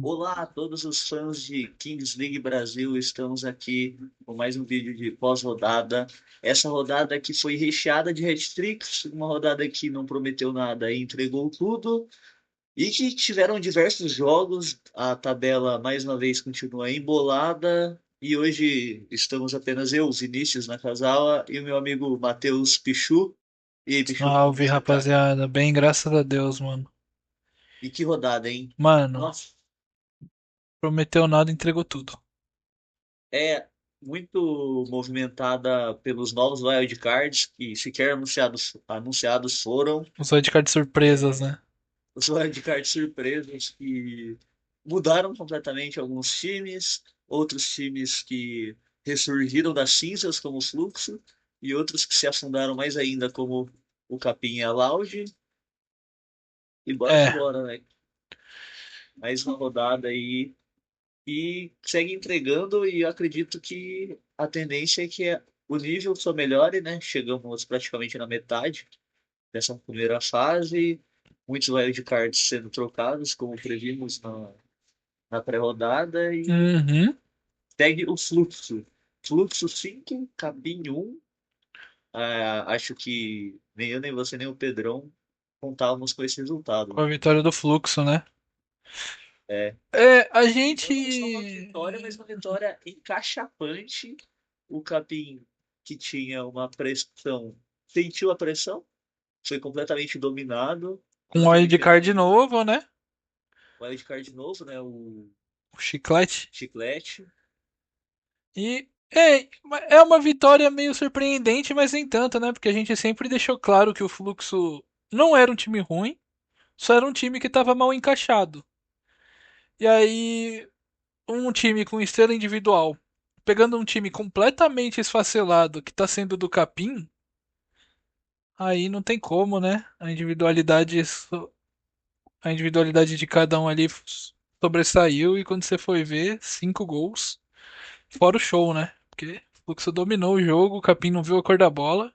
Olá a todos os fãs de Kings League Brasil, estamos aqui com mais um vídeo de pós-rodada. Essa rodada que foi recheada de hat-tricks, uma rodada que não prometeu nada e entregou tudo, e que tiveram diversos jogos. A tabela mais uma vez continua embolada, e hoje estamos apenas eu, os Vinícius na Casawa, e o meu amigo Matheus Pichu. E aí, Pichu, como Salve, você tá? rapaziada. Bem, graças a Deus, mano. E que rodada, hein? Mano, Nossa! prometeu nada, entregou tudo. É muito movimentada pelos novos wildcards que sequer anunciados foram. Os wildcard surpresas, né? Os wildcards surpresas que mudaram completamente alguns times, outros times que ressurgiram das cinzas como o Fluxo e outros que se afundaram mais ainda como o Capim e a Loud. E bora que É, bora, né? Mais uma rodada aí e segue entregando e eu acredito que a tendência é que o nível só melhore, né? Chegamos praticamente na metade dessa primeira fase, muitos wildcards sendo trocados, como previmos na pré-rodada, e uhum. segue o fluxo. Fluxo 5, Capim 1. Acho que nem eu, nem você, nem o Pedrão contávamos com esse resultado, Com a né? vitória do fluxo, né? É, É, a então, não só uma gente. vitória, mas uma vitória encaixapante. O Capim, que tinha uma pressão, sentiu a pressão, foi completamente dominado Com na um wildcard semifinal. novo, né? O wildcard novo, né? O O chiclete. Chiclete. É uma vitória meio surpreendente, mas nem tanto, né? Porque a gente sempre deixou claro que o fluxo não era um time ruim, só era um time que estava mal encaixado. E aí, um time com estrela individual, pegando um time completamente esfacelado que tá sendo do Capim, aí não tem como, né? A individualidade de cada um ali sobressaiu e quando você foi ver, 5 gols, fora o show, né? Porque o Fluxo dominou o jogo, o Capim não viu a cor da bola.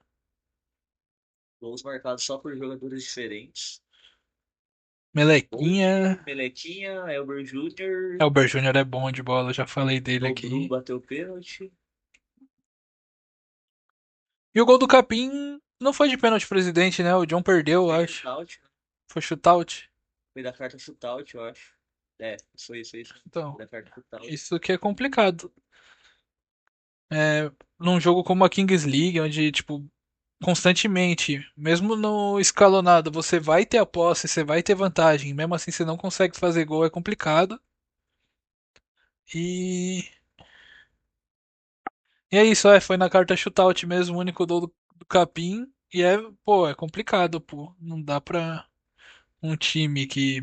Gols marcados só por jogadores diferentes. Bolt, Melequinha, Melequinha, Elber Júnior, Elber Júnior é bom de bola, já falei dele Nobru aqui. bateu pênalti. E o gol do Capim não foi de pênalti presidente, né? O John perdeu, eu Foi acho. shootout, né? Foi shootout. Foi da carta shootout, eu acho. É, foi isso. Então, Foi da carta shootout. isso que é complicado. É, num jogo como a Kings League, onde, tipo, constantemente, mesmo no escalonado, você vai ter a posse, você vai ter vantagem, mesmo assim você não consegue fazer gol, é complicado. E, e é isso, foi na carta shootout mesmo, o único gol do Capim. E pô, é complicado, pô. Não dá pra um time que,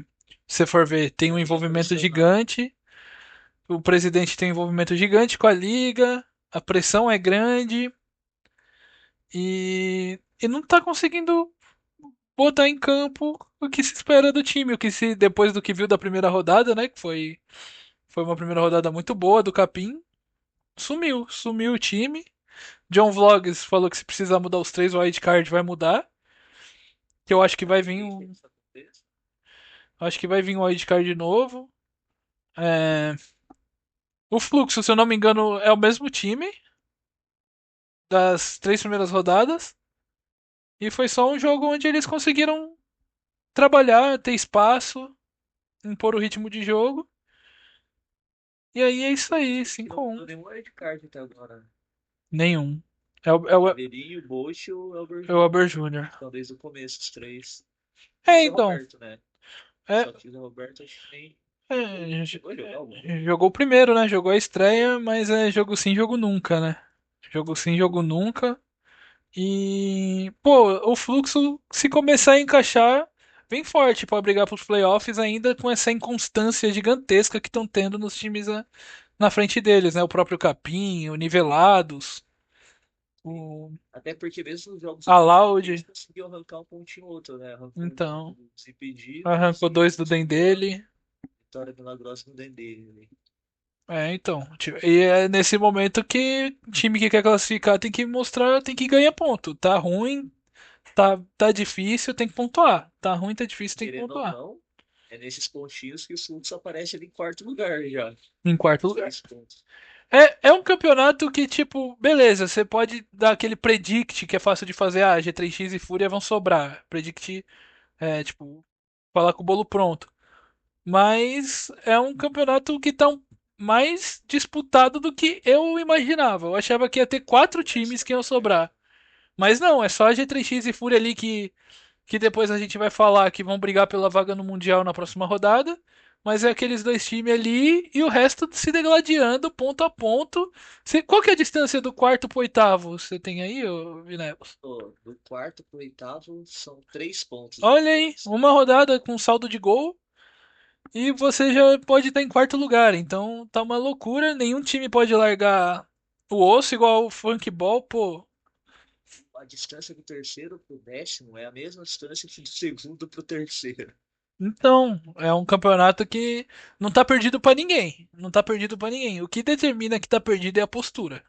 se você for ver, tem um Ia envolvimento pressionar. gigante, o presidente tem um envolvimento gigante com a liga, a pressão é grande e não tá conseguindo botar em campo o que se espera do time, o que se depois do que viu da primeira rodada, né, que foi uma primeira rodada muito boa do Capim, sumiu o time. John Vlogs falou que se precisar mudar os três wildcard vai mudar, que eu acho que vai vir Ninguém quer que um, isso aconteça. acho que vai vir um wildcard novo. É, o Fluxo, se eu não me engano, é o mesmo time das três primeiras rodadas e foi só um jogo onde eles conseguiram trabalhar, ter espaço, impor o ritmo de jogo. E aí é isso Outro aí, time que não 5-1. mudou nenhum wildcard até agora. Nenhum. É o Caveirinho, Bolt e o Elber é o Júnior. Aber Júnior. Então, desde o começo, os três. E o É, Zé então. Roberto, né? É, Só que o Zé Roberto acho que nem é, chegou a jogar algum. jogou o primeiro, né? Jogou a estreia, mas é jogo sim, jogo nunca, né? Jogo sim, jogo nunca. E, pô, o fluxo, se começar a encaixar, vem forte pra brigar pros playoffs, ainda com essa inconstância gigantesca que estão tendo nos times na frente deles, né? O próprio Capim, o Nivelados, o Até porque mesmo nos jogos a importantes eles Loud. conseguiam arrancar um pontinho ou outro, né? Arrancou um Então, do Desimpedidos arrancou e dois do conseguiu a Dendele. vitória milagrosa no Dendê. Então. E é nesse momento que o time que quer classificar tem que mostrar, tem que ganhar ponto. Tá ruim, tá difícil, tem que pontuar. Tá ruim, tá difícil, tem que Querendo ou pontuar. não, É nesses pontinhos que o Fluxo aparece ali em quarto lugar já. Em quarto lugar. 6 pontos. É um campeonato que, tipo, beleza, você pode dar aquele predict que é fácil de fazer, ah, G3X e Fúria vão sobrar. Predict tipo, falar com o bolo pronto. Mas é um campeonato que tá mais disputado do que eu imaginava. Eu achava que ia ter quatro Essa times que iam também, cara. sobrar. Mas não, é só a G3X e Fúria ali que depois a gente vai falar que vão brigar pela vaga no Mundial na próxima rodada. Mas é aqueles dois times ali e o resto se degladiando ponto a ponto. Qual que é a distância do quarto pro oitavo? Você tem aí, ô Vinelos? Pô, do quarto pro oitavo são 3 pontos de Olha aí, diferença. uma rodada com saldo de gol e você já pode estar em quarto lugar. Então tá uma loucura. Nenhum time pode largar o osso igual o Funkball, pô. A distância do terceiro pro décimo é a mesma distância que do segundo pro terceiro. Então, é um campeonato que não tá perdido pra ninguém. Não tá perdido pra ninguém. O que determina que tá perdido é a postura.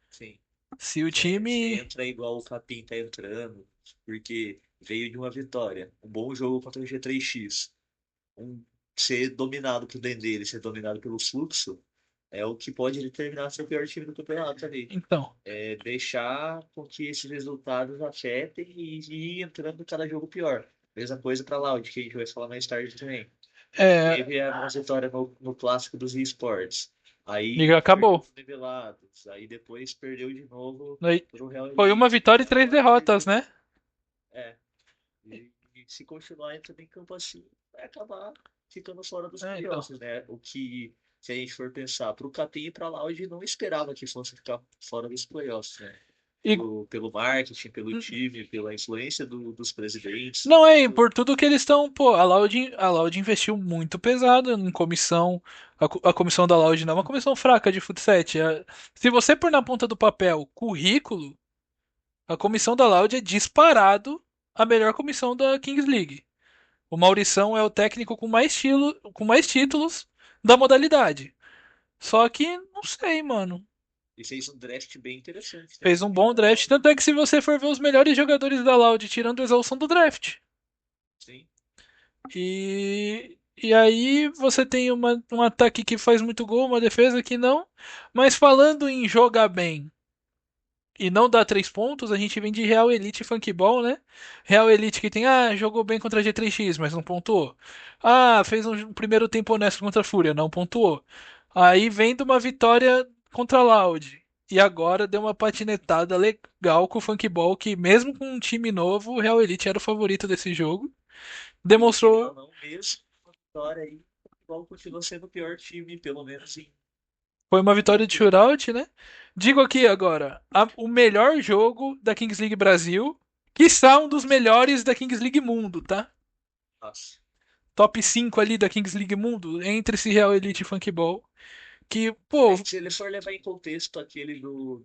Sim. Se o Você time. entra igual o Capim tá entrando, porque veio de uma vitória. Um bom jogo contra o G3X. Um, ser dominado pro dele, ser dominado pelo fluxo, é o que pode determinar ser o pior time do campeonato ali. Então. É deixar com que esses resultados afetem e ir entrando cada jogo pior. Mesma coisa para Loud, que a gente vai falar mais tarde também. É. Teve a vitória no clássico dos esportes. Aí Liga perdeu acabou. pro Nivelados. Aí depois perdeu de novo Aí, pro Real foi uma Elite. vitória E e três agora derrotas, perdeu. né? É. E se continuar entrando em campo assim, vai acabar ficando fora dos É, então. playoffs, né? O que, se a gente for pensar, pro Capim e pra Loud, não esperava que fosse ficar fora dos playoffs, né? E Pelo marketing, pelo time, pela influência dos presidentes. não é, Tudo. por tudo que eles estão. Pô, a Loud investiu muito pesado em comissão. A comissão da Loud não é uma comissão fraca de futsal. Se você pôr na ponta do papel currículo, a comissão da Loud é disparado a melhor comissão da Kings League. O Maurição é o técnico com mais títulos da modalidade. Só que, não sei, mano. E fez um draft bem interessante Fez também, um né, bom da draft. Loud. Tanto é que se você for ver os melhores jogadores da Loud tirando o Exaustão do draft. Sim. E aí você tem um ataque que faz muito gol, uma defesa que não. Mas falando em jogar bem e não dar 3 pontos, a gente vem de Real Elite e Funkball, né? Real Elite que tem, jogou bem contra a G3X, mas não pontuou. Ah, fez um primeiro tempo honesto contra a Fúria, não pontuou. Aí vem de uma vitória contra a Loud. E agora deu uma patinetada legal com o Funkball, que mesmo com um time novo, o Real Elite era o favorito desse jogo. E querendo ou Demonstrou. não, mesmo com a vitória aí, o futebol continua sendo o pior time, pelo menos em Foi uma vitória de pontos, né? shootout, né? Digo aqui agora, o melhor jogo da Kings League Brasil, quiçá um dos melhores da Kings League Mundo, tá? Nossa. Top 5 ali da Kings League Mundo, entre esse Real Elite e Funkball. Que, É pô, que se ele for levar em contexto aquele do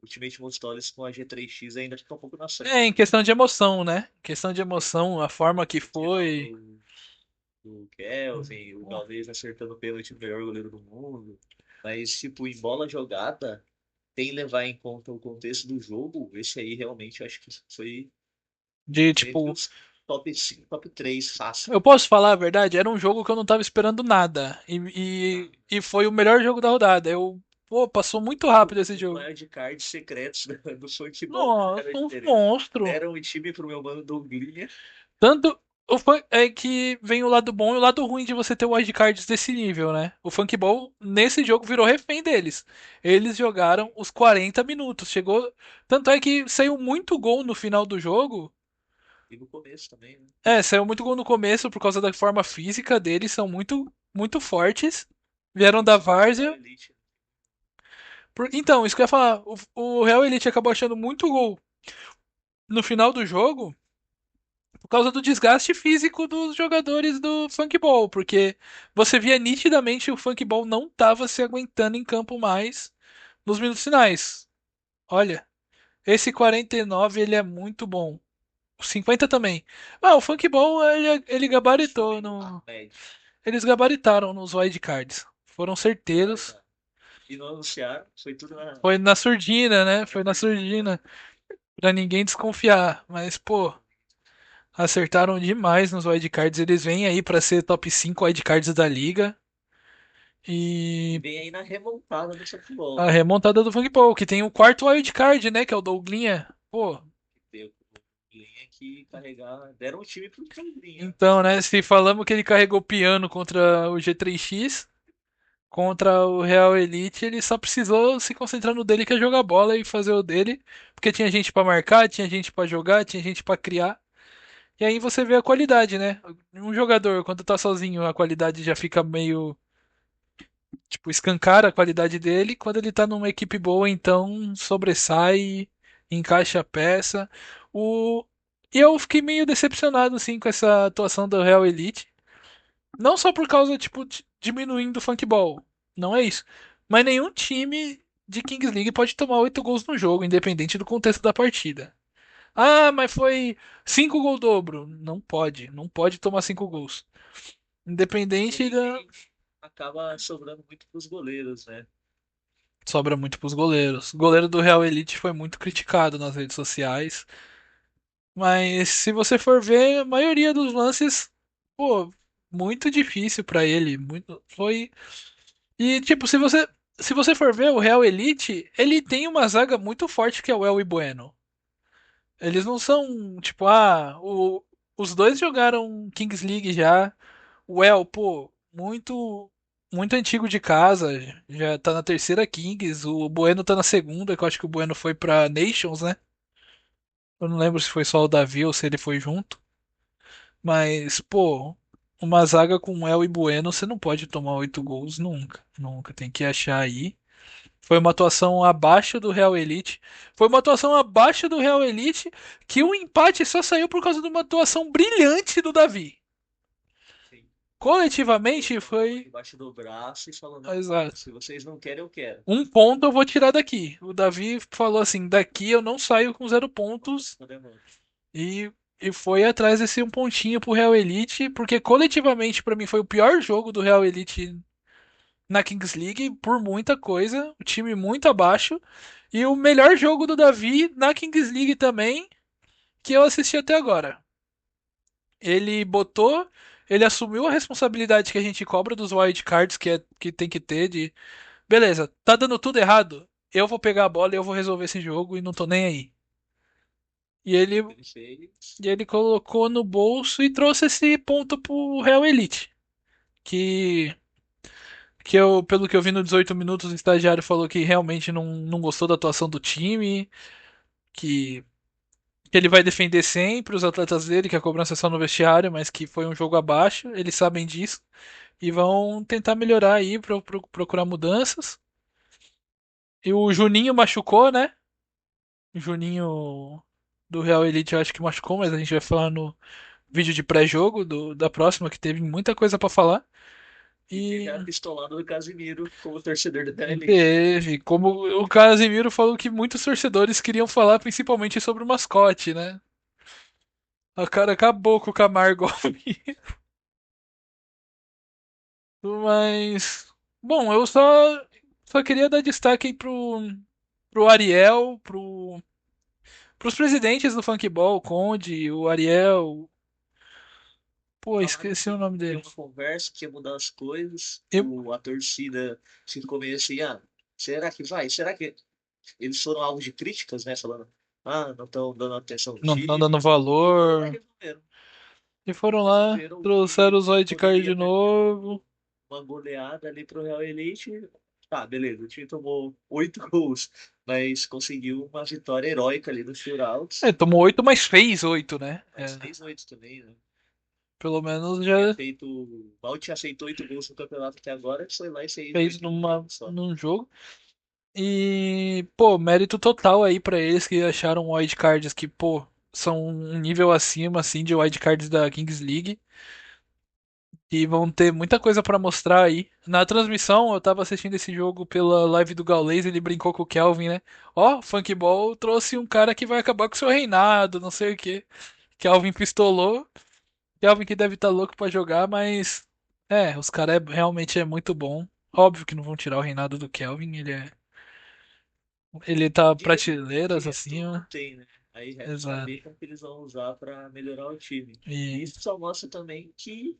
Ultimate Most Stories com a G3X, ainda fica um pouco na é em frente. questão de emoção, né? Questão de emoção, a forma que Final foi. do Kelvin, o Gaules acertando o pênalti, o melhor goleiro do mundo. Mas, tipo, em bola jogada, tem levar em conta o contexto do jogo, esse aí realmente eu acho que foi De, entre tipo, os top 5, top 3 fácil. eu posso falar a verdade, era um jogo que eu não tava esperando nada. E foi o melhor jogo da rodada. Pô, passou muito rápido esse Os jogo. wildcards secretos do futebol Nossa, fizeram a um diferença. monstro. Deram o time pro meu mano Douglinha. Tanto é que vem o lado bom e o lado ruim de você ter wildcards desse nível, né? O Funkball nesse jogo virou refém deles. Eles jogaram os 40 minutos. Chegou. Tanto é que saiu muito gol no final do jogo. E no começo também, né? Saiu muito gol no começo por causa da forma física deles, são muito, muito fortes. Vieram da Principalmente o Real várzea. Elite. Então, isso que eu ia falar. O Real Elite acabou achando muito gol no final do jogo por causa do desgaste físico dos jogadores do Funkball, porque você via nitidamente o Funkball não estava se aguentando em campo mais nos minutos finais. Olha, esse 49 ele é muito bom. O 50 também. O Funkball ele gabaritou no, Médio. eles gabaritaram nos wildcards. Foram certeiros. Gabaritaram. E não anunciaram, foi tudo Foi na surdina, né? na Foi na surdina. surdina. Pra ninguém desconfiar. Mas, pô, Acertaram demais nos wildcards. Eles vêm aí pra ser top 5 wildcards da liga. E E vem aí na remontada do São Paulo, a né? remontada do Funk Paul, que tem o quarto wildcard, né? Que é o Douglinha. Pô, Deu o linha que carregar. Deram o time pro Cambrinha. então, né? Se falamos que ele carregou piano contra o G3X, contra o Real Elite, ele só precisou se concentrar no dele, que é jogar bola e fazer o dele. Porque tinha gente pra marcar, tinha gente pra jogar, tinha gente pra criar. E aí você vê a qualidade, né? Um jogador, quando tá sozinho, a qualidade já fica meio. Tipo, escancara a qualidade dele. Quando ele tá numa equipe boa, então sobressai, encaixa a peça. O... E eu fiquei meio decepcionado, assim, com essa atuação do Real Elite. Não só por causa, tipo, diminuindo o funkball. Não é isso. Mas nenhum time de Kings League pode tomar 8 gols no jogo, independente do contexto da partida. Ah, mas foi 5 gols dobro. Não pode. Não pode tomar 5 gols. Independente da. Porém, acaba sobrando muito pros goleiros, né? Sobra muito pros goleiros. O goleiro do Real Elite foi muito criticado nas redes sociais. Mas se você for ver, a maioria dos lances, pô, muito difícil pra ele. Muito, foi. E tipo, se você for ver o Real Elite, ele tem uma zaga muito forte que é o El e Bueno. Eles não são, tipo, os dois jogaram Kings League já. O El, pô, muito antigo de casa, já tá na terceira Kings, o Bueno tá na segunda, que eu acho que o Bueno foi pra Nations, né? Eu não lembro se foi só o Davi ou se ele foi junto. Mas, pô, uma zaga com El e Bueno, você não pode tomar 8 gols nunca. Nunca. Tem que achar aí. Foi uma atuação abaixo do Real Elite. Foi uma atuação abaixo do Real Elite que o empate só saiu por causa de uma atuação brilhante do Davi. Sim. Coletivamente Colocando a mão foi. debaixo do braço e falando, não, Exato. se vocês não querem, eu quero. Um ponto eu vou tirar daqui. O Davi falou assim: daqui eu não saio com 0 pontos. E, e foi atrás desse um pontinho pro Real Elite, porque coletivamente pra mim foi o pior jogo do Real Elite na Kings League, por muita coisa. O time muito abaixo. E o melhor jogo do Davi na Kings League também, que eu assisti até agora. Ele botou. Ele assumiu a responsabilidade que a gente cobra dos wildcards que tem que ter de beleza, tá dando tudo errado. Eu vou pegar a bola e eu vou resolver esse jogo e não tô nem aí. E ele, Ele fez. e ele colocou no bolso e trouxe esse ponto pro Real Elite. Que, que eu, pelo que eu vi no 18 minutos, o estagiário falou que realmente não gostou da atuação do time. Que, que ele vai defender sempre os atletas dele, que a cobrança é só no vestiário, mas que foi um jogo abaixo. Eles sabem disso. E vão tentar melhorar aí, procurar mudanças. E o Juninho machucou, né? Juninho do Real Elite eu acho que machucou, mas a gente vai falar no vídeo de pré-jogo da próxima, que teve muita coisa pra falar. E teve E a pistolada do Casimiro como torcedor do Elite. teve, como o Casemiro falou que muitos torcedores queriam falar principalmente sobre o mascote, né? O cara acabou com o Camargo. Mas, bom, eu só queria dar destaque aí pro Ariel, pros presidentes do Funkball, o Conde, o Ariel. Pô, Falaram esqueci o que nome ia ter dele. uma conversa, que ia mudar as coisas. Eu, A torcida se começa assim, será que vai? Será que eles foram alvo de críticas, né? Falando, não estão dando atenção no não dando time. E foram lá e valor. resolveram. E foram lá, Resolveram o trouxeram que os wildcard poderia de ter sido novo. uma goleada ali pro Real Elite. Tá, beleza, o time tomou 8 gols, mas conseguiu uma vitória heróica ali no É, shootouts. tomou 8, mas fez 8, né? Mas É, fez 8 também, né? pelo menos Tinha já feito. Mal tinha feito 8 gols no campeonato até agora, foi lá e fez fez 8 num jogo só. num jogo. E, pô, mérito total aí pra eles que acharam wildcards que, pô, são um nível acima, assim, de wildcards da Kings League. E vão ter muita coisa pra mostrar aí. Na transmissão, eu tava assistindo esse jogo pela live do Gaules, ele brincou com o Kelvin, né? Ó, Funkball trouxe um cara que vai acabar com o seu reinado, não sei o quê. Kelvin pistolou. Kelvin que deve estar louco pra jogar, mas. É, os caras realmente é muito bom. Óbvio que não vão tirar o reinado do Kelvin, ele tá De prateleiras resto, não acima. tem, né? Aí resta Exato. saber como que eles vão usar para melhorar o time. E E isso só mostra também que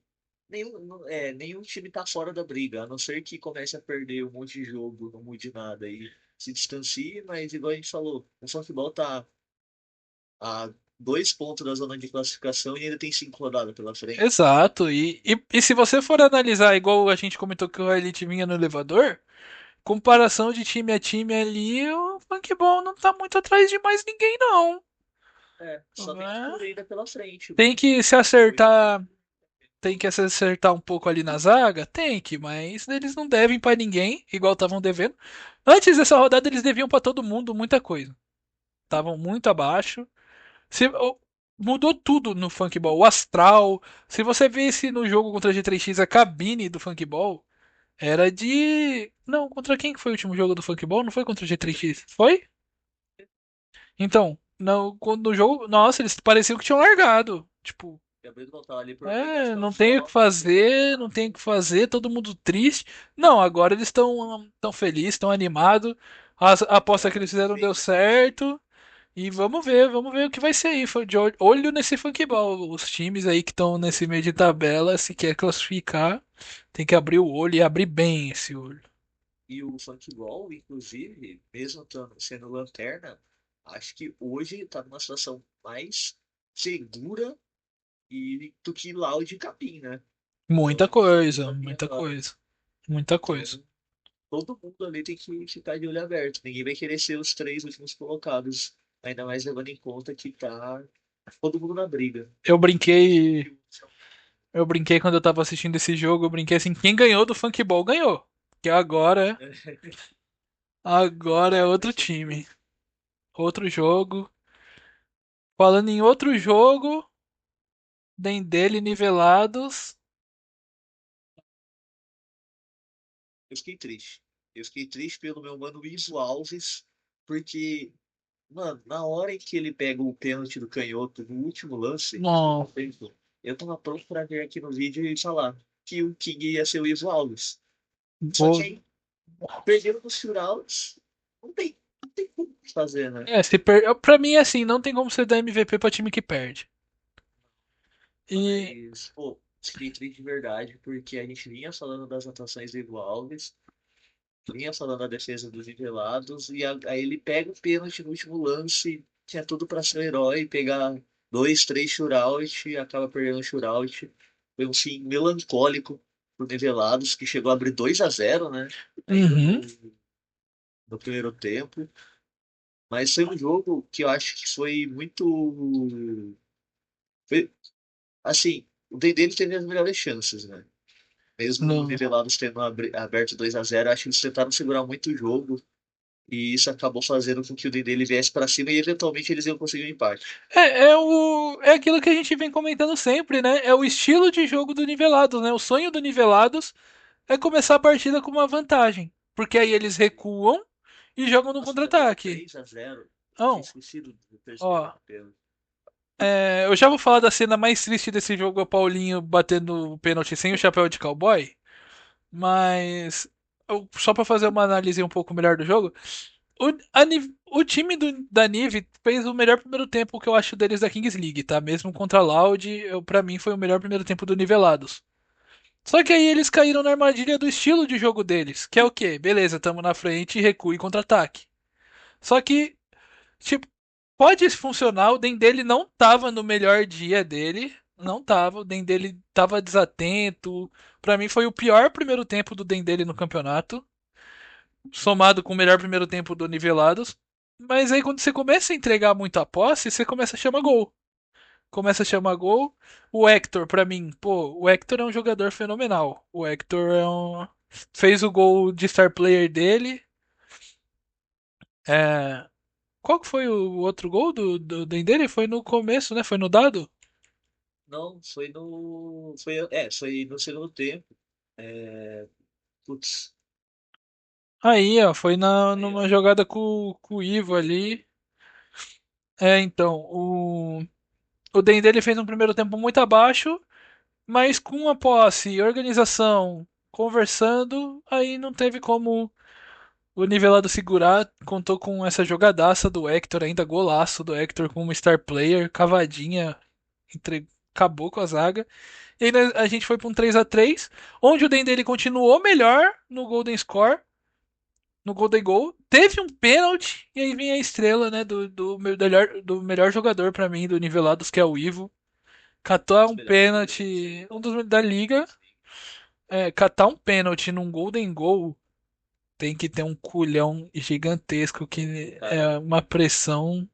nenhum time tá fora da briga, a não ser que comece a perder um monte de jogo, não mude nada e se distancie, mas igual a gente falou, o futebol tá a 2 pontos da zona de classificação e ainda tem 5 rodadas pela frente. exato. E se você for analisar, igual a gente comentou que o Elite vinha no elevador, comparação de time a time ali, o Funkball não tá muito atrás de mais ninguém, não. É, só tem Né? futuro ainda pela frente, Tem mano. que se Hoje tem. acertar. Tem que se acertar um pouco ali na zaga? Tem que, mas eles não devem pra ninguém, igual estavam devendo. Antes dessa rodada, eles deviam pra todo mundo muita coisa. Estavam muito abaixo. Mudou tudo no Funkball. O astral. Se você visse no jogo contra a G3X a cabine do Funkball, era de. Não, contra quem que foi o último jogo do Funkball? Não foi contra a G3X? Foi? Então, não, quando no jogo. Nossa, eles pareciam que tinham largado. Tipo, Gabriel não tava ali por é, obrigação não tem o só, que porque não tem fazer, não nada. tem o que fazer, todo mundo triste. Não, agora eles estão tão felizes, estão animados. A aposta que Animado eles e fizeram bem deu definido. certo. E vamos ver o que vai ser aí. Foi de olho nesse funkball. Os times aí que estão nesse meio de tabela, se quer classificar, tem que abrir o olho e abrir bem esse olho. E o futebol, inclusive, mesmo sendo lanterna, acho que hoje está numa situação mais segura do que Loud e Capim, né? Então, Loud e Capim Muita agora. coisa, muita coisa. Então, todo mundo ali tem que ficar de olho aberto. Ninguém vai querer ser os 3 últimos colocados. Ainda mais levando em conta que tá todo mundo na briga. Eu Inclusive, brinquei, eu brinquei quando eu tava assistindo esse jogo, eu brinquei assim, quem ganhou do funkball ganhou. Que agora é outro vai ser time, difícil. outro jogo. Falando em outro jogo, Dendele nivelados. Eu fiquei triste. Eu fiquei triste pelo meu mano Iso Alves, porque, mano, na hora em que ele pega o pênalti do canhoto no último lance, no segundo Não, tempo, eu tava pronto pra ver aqui no vídeo e falar que o King ia ser o Iso Alves. Só que vou, aí, perdendo nos shootouts, não tem como fazer, né? pra mim é assim, não tem como você dar MVP pra time que perde. E Mas, pô, fiquei triste de verdade, porque a gente vinha falando das atuações do Ivo Alves, vinha falando da defesa dos nivelados, e aí ele pega o pênalti no último lance, tinha tudo pra ser um herói, pegar 2, 3 shootout, e acaba perdendo o shootout. Foi um fim melancólico pro Nivelados, que chegou a abrir 2-0, né? Ainda uhum, no primeiro tempo. Mas foi um jogo que eu acho que foi muito. Foi, assim, o Dendê teve as melhores chances, né? Mesmo o no- Nivelados tendo aberto 2-0, acho que eles tentaram segurar muito o jogo. E isso acabou fazendo com que o Dendê ele viesse para cima e eventualmente eles iam conseguir um empate. é aquilo que a gente vem comentando sempre, né? É o estilo de jogo do Nivelados, né? O sonho do Nivelados é começar a partida com uma vantagem, porque aí eles recuam e jogam no Nossa, já tava contra-ataque. 3-0. Tinha Não, esquecido do terceiro ó, pênalti. eu já vou falar da cena mais triste desse jogo, é o Paulinho batendo o pênalti sem o chapéu de cowboy, mas só pra fazer uma análise um pouco melhor do jogo, o time da Nive fez o melhor primeiro tempo que eu acho deles da Kings League, tá? Mesmo contra a Loud, pra mim foi o melhor primeiro tempo do Nivelados. Só que aí eles caíram na armadilha do estilo de jogo deles, que é o quê? Beleza, tamo na frente, recua e contra-ataque. Só que, tipo, pode funcionar, o Den dele não tava no melhor dia dele, não tava, o Den dele tava desatento. Pra mim foi o pior primeiro tempo do Den dele no campeonato, somado com o melhor primeiro tempo do Nivelados. Mas aí quando você começa a entregar muita posse, você começa a chamar gol. Começa a chamar gol. O Hector, pra mim, pô, o Hector é um jogador fenomenal. O Hector fez o gol de star player dele. É, qual que foi o outro gol do dele? Foi no começo, né? Foi no dado? Não, foi no segundo tempo. É, putz, Aí, ó, foi aí, ó. numa jogada com o Ivo ali. Então, o Den dele fez um primeiro tempo muito abaixo, mas com a posse, organização, conversando, aí não teve como. O nivelado segurar contou com essa jogadaça do Hector, ainda golaço do Hector como star player, cavadinha, acabou com a zaga. E aí a gente foi para um 3-3, onde o Dendele continuou melhor no Golden Score, no Golden Goal. Teve um pênalti, e aí vem a estrela, né, do melhor jogador para mim do Nivelados, que é o Ivo. Um Catar dos um melhores jogadores pênalti, um dos da liga, Kings League. catar um pênalti num Golden Goal tem que ter um culhão gigantesco que Cara, é uma pressão.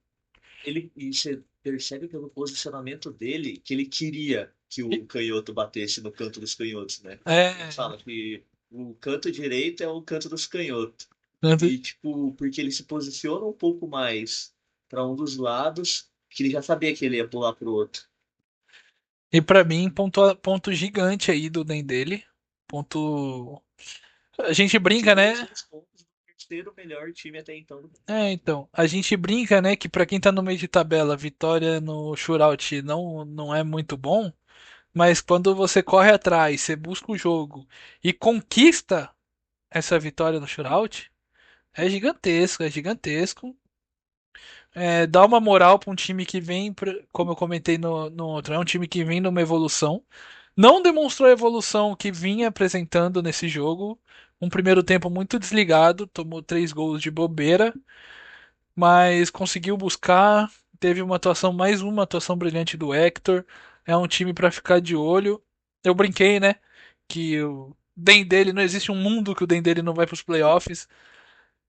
e você percebe pelo posicionamento dele que ele queria que o canhoto batesse no canto dos canhotos, né? Ele É, fala que o canto direito é o canto dos canhotos. tanto- E, tipo, porque ele se posiciona um pouco mais para um dos lados, que ele já sabia que ele ia pular pro outro. e pra mim, ponto gigante aí do Den dele. Ponto. A gente brinca, Tirou né? 6 pontos do terceiro melhor time até então do mundo. Então, a gente brinca, né, que pra quem tá no meio de tabela, vitória no shootout não é muito bom, mas quando você corre atrás, você busca o jogo e conquista essa vitória no shootout, é gigantesco, é gigantesco. Dá uma moral pra um time que vem, como eu comentei no outro, é um time que vem numa evolução. Não demonstrou a evolução que vinha apresentando nesse jogo. Um primeiro tempo muito desligado, tomou 3 gols de bobeira, mas conseguiu buscar. Teve mais uma atuação brilhante do Hector. É um time para ficar de olho. Eu brinquei, né? Que o Den dele não existe um mundo que o Den dele não vai para os playoffs.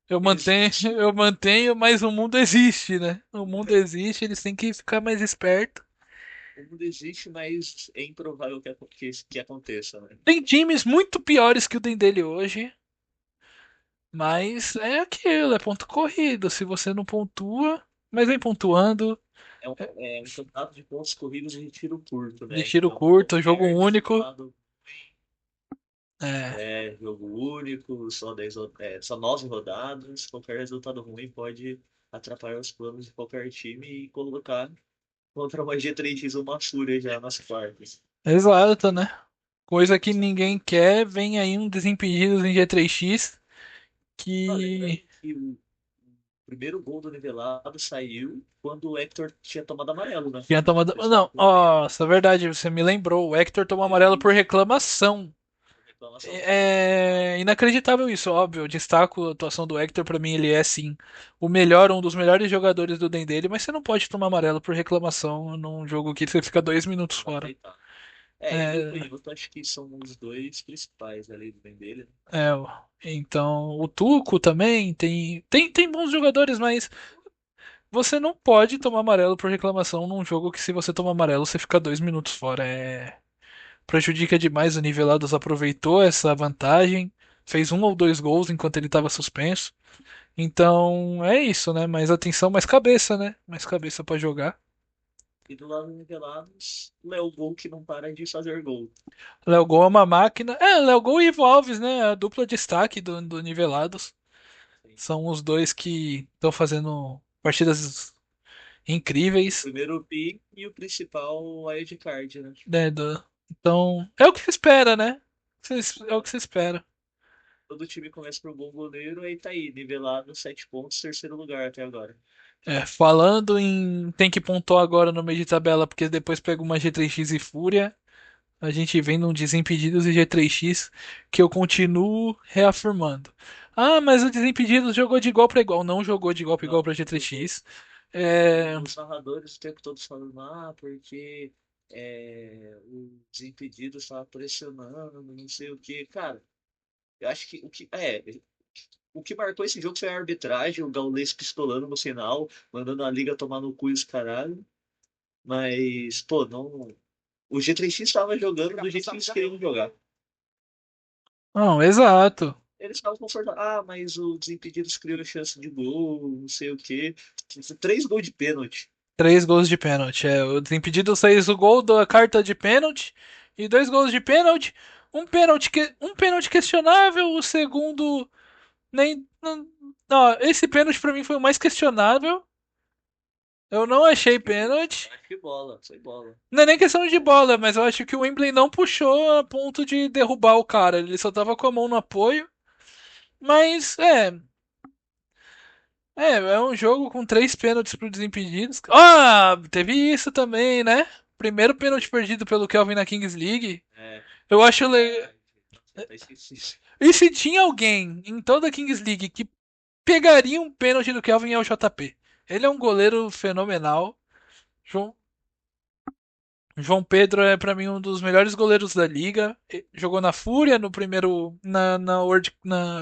Eu mantenho, Existe. eu mantenho, mas o mundo existe, né? O mundo existe, eles têm que ficar mais espertos. O mundo existe, mas é improvável que aconteça, né? Tem times muito piores que o Den dele hoje, mas é aquilo, é ponto corrido. Se você não pontua, mas vem pontuando, É um campeonato de pontos corridos de tiro curto, de né? tiro Então, curto, jogo qualquer único. resultado É, jogo único, só 9 rodadas, qualquer resultado ruim pode atrapalhar os planos de qualquer time e colocar contra uma G3X uma fúria já nas quartas. exato, né? Coisa que ninguém quer, vem aí um Desimpedidos em G3X Lembrando que que o primeiro gol do Nivelado saiu quando o Hector tinha tomado amarelo, né? tinha tomado. O pessoal Não, comenta. nossa, é verdade, você me lembrou. O Hector tomou amarelo por Isso, reclamação. reclamação. É inacreditável isso, óbvio. Eu destaco a atuação do Hector, pra mim ele é sim o melhor, um dos melhores jogadores do Den dele, mas você não pode tomar amarelo por reclamação num jogo que você fica 2 minutos fora. Inaceitável. Ele e o É, Canhoto acho que são os dois principais ali do bem dele, né? é, então o Tuco também tem bons jogadores, mas você não pode tomar amarelo por reclamação num jogo que se você tomar amarelo você fica 2 minutos fora. Prejudica demais. O Nivelados aproveitou essa vantagem, fez 1 ou 2 gols enquanto ele estava suspenso. Então é isso, né? Mais atenção, mais cabeça, né? Mais cabeça pra jogar. E do lado do Nivelados, o Léo Gol que não para de fazer gol. Léo Gol é uma máquina. Léo Gol e Ivo Alves, né? A dupla destaque do Nivelados. Assim. São os dois que estão fazendo partidas O incríveis. primeiro pick e o principal wildcard, né? Né? Então, é o que se espera, né? É o que se espera. Todo time começa por um bom goleiro, aí tá aí, nivelado, 7 pontos, terceiro lugar até agora. Falando em tem que pontuar agora no meio de tabela, porque depois pega uma G3X e Fúria. A gente vem num Desimpedidos e G3X que eu continuo reafirmando. Ah, mas o Desimpedidos jogou de igual para igual. Não jogou de igual para igual Não, para jogou. G3X. É, Os narradores o tempo todo falando, porque o Desimpedidos estava pressionando, não sei o que. Cara, eu acho que o que marcou esse jogo foi a arbitragem, o Gaules pistolando no final, mandando a liga tomar no cu e os caralho. Mas, pô, não. O G3X estava jogando do jeito que eles queriam jogar. não, exato. Eles estavam confortáveis. Ah, mas o Desimpedidos criou chance de gol, não sei o quê. 3 gols de pênalti. 3 gols de pênalti. O Desimpedidos fez o gol da carta de pênalti e 2 gols de pênalti. Um pênalti questionável, o segundo nem. Não, esse pênalti pra mim foi o mais questionável. Eu não achei pênalti. Acho que bola, foi bola. Não é nem questão de bola, mas eu acho que o Wembley não puxou a ponto de derrubar o cara. Ele só tava com a mão no apoio. Mas, É um jogo com 3 pênaltis pro Desimpedidos. Ah, teve isso também, né? Primeiro pênalti perdido pelo Kelvin na Kings League. É, Eu acho legal. verdade. Nossa, até esqueci. E se tinha alguém em toda a Kings League que pegaria um pênalti do Kelvin é o JP. Ele é um goleiro fenomenal. João, João Pedro é pra mim um dos melhores goleiros da liga. Jogou na Fúria no primeiro na